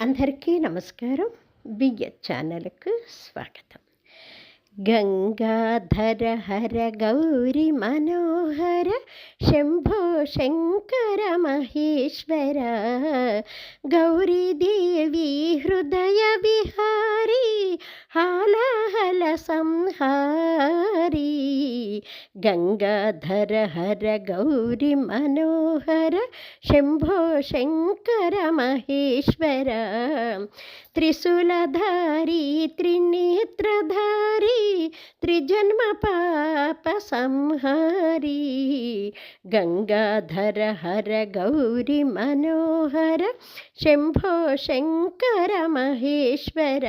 అందరికీ నమస్కారం. బిఎస్ ఛానల్‌కు స్వాగతం. గంగాధర హర గౌరి మనోహర శంభో శంకర మహేశ్వర గౌరీదేవి హృదయ విహారీ హాలాహల సంహారీ గంగాధర హర గౌరి మనోహర శంభో శంకర మహేశ్వర త్రిశూలధారీ త్రినేత్రధారీ త్రిజన్మ పాప సంహారీ గంగాధర హర గౌరి మనోహర శంభో శంకర మహేశ్వర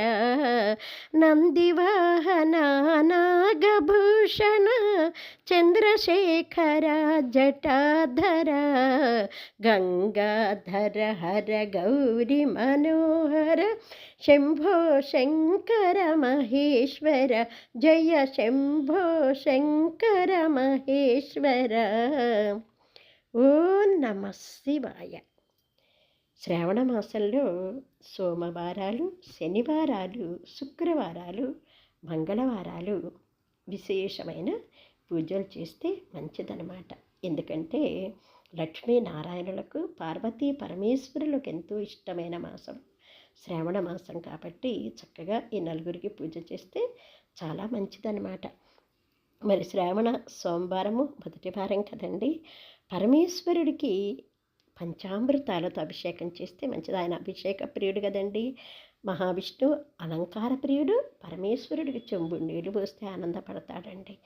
నందివాహన నాగభూషణ చంద్రశేఖర జటాధర గంగాధర హర గౌరి మనోహర శంభో శంకర మహేశ్వర జయ శంభో శంకర మహేశ్వర. ఓం నమః శివాయ. శ్రావణ మాసంలో సోమవారాలు, శనివారాలు, శుక్రవారాలు, మంగళవారాలు విశేషమైన పూజలు చేస్తే మంచిదన్నమాట. ఎందుకంటే లక్ష్మీనారాయణులకు, పార్వతీ పరమేశ్వరులకు ఎంతో ఇష్టమైన మాసం శ్రావణ మాసం కాబట్టి చక్కగా ఈ నలుగురికి పూజ చేస్తే చాలా మంచిదన్నమాట. మరి శ్రావణ సోమవారము మొదటి వారం కదండి. పరమేశ్వరుడికి పంచామృతాలతో అభిషేకం చేస్తే మంచిది. ఆయన అభిషేక ప్రియుడు కదండి. మహావిష్ణువు అలంకార ప్రియుడు. పరమేశ్వరుడికి చెంబు నీళ్లు పోస్తే ఆనందపడతాడండి.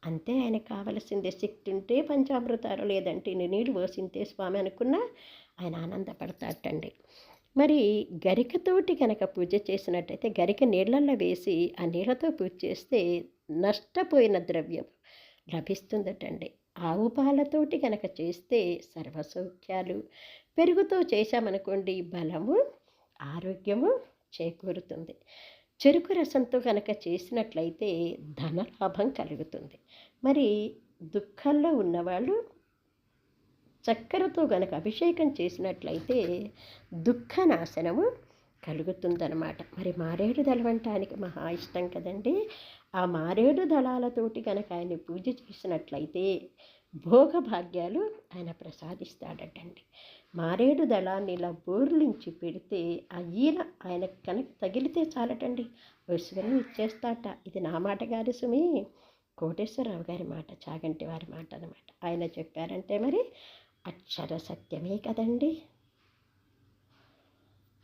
అంతే, ఆయనకు కావలసిందే. శక్తి ఉంటే పంచామృతాలు, లేదంటే నీళ్ళు పోసింతే స్వామి అనుకున్నా ఆయన ఆనందపడతాడండి. మరి గరికతోటి కనుక పూజ చేసినట్టయితే, గరిక నీళ్ళల్లో వేసి ఆ నీళ్ళతో పూజ చేస్తే నష్టపోయిన ద్రవ్యం లభిస్తుందటండి. ఆవు పాలతోటి కనుక చేస్తే సర్వసౌఖ్యాలు, పెరుగుతో చేశామనుకోండి బలము, ఆరోగ్యము చేకూరుతుంది. చెరుకు రసంతో కనుక చేసినట్లయితే ధనలాభం కలుగుతుంది. మరి దుఃఖంలో ఉన్నవాళ్ళు చక్కెరతో కనుక అభిషేకం చేసినట్లయితే దుఃఖనాశనము కలుగుతుందన్నమాట. మరి మారేడు దళం అంటే ఆయనకి మహా ఇష్టం కదండి. ఆ మారేడు దళాలతోటి కనుక ఆయన పూజ చేసినట్లయితే భోగభాగ్యాలు ఆయన ప్రసాదిస్తాడటండి. మారేడు దళాన్ని ఇలా బోర్లించి పెడితే ఆయన కనుక తగిలితే చాలటండి, ఐశ్వర్యం ఇచ్చేస్తాట. ఇది నా మాట కాదు సుమి, కోటేశ్వరరావు గారి మాట, చాగంటి వారి మాట అన్నమాట. ఆయన చెప్పారంటే మరి అక్షర సత్యమే కదండి.